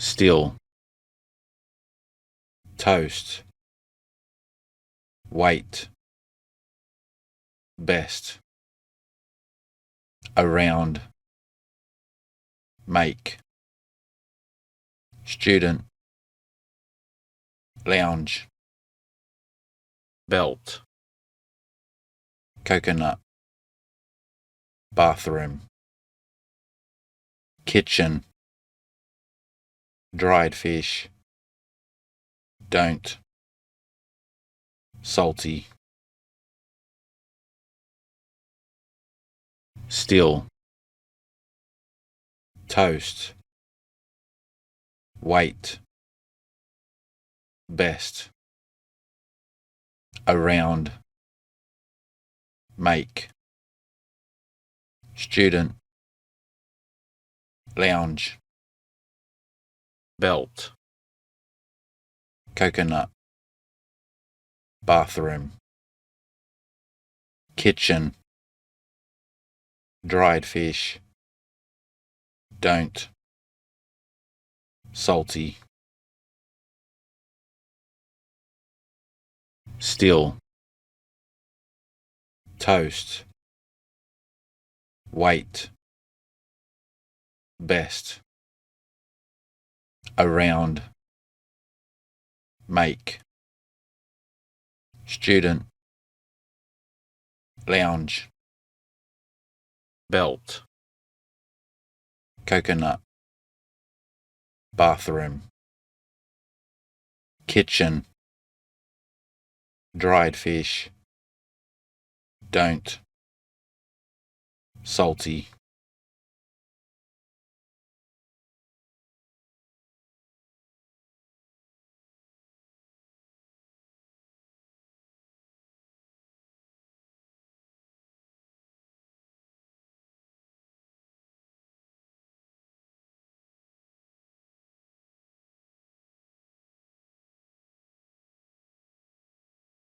still, toast, wait, best, around, make, student, lounge, belt, coconut, bathroom, kitchen, dried fish, don't, salty, still, toast, wait, best, around, make, student, lounge, belt, coconut, bathroom, kitchen, dried fish, don't, salty, still, toast, wait, best, around, make, student, lounge, belt, coconut, bathroom, kitchen, dried fish, don't, salty,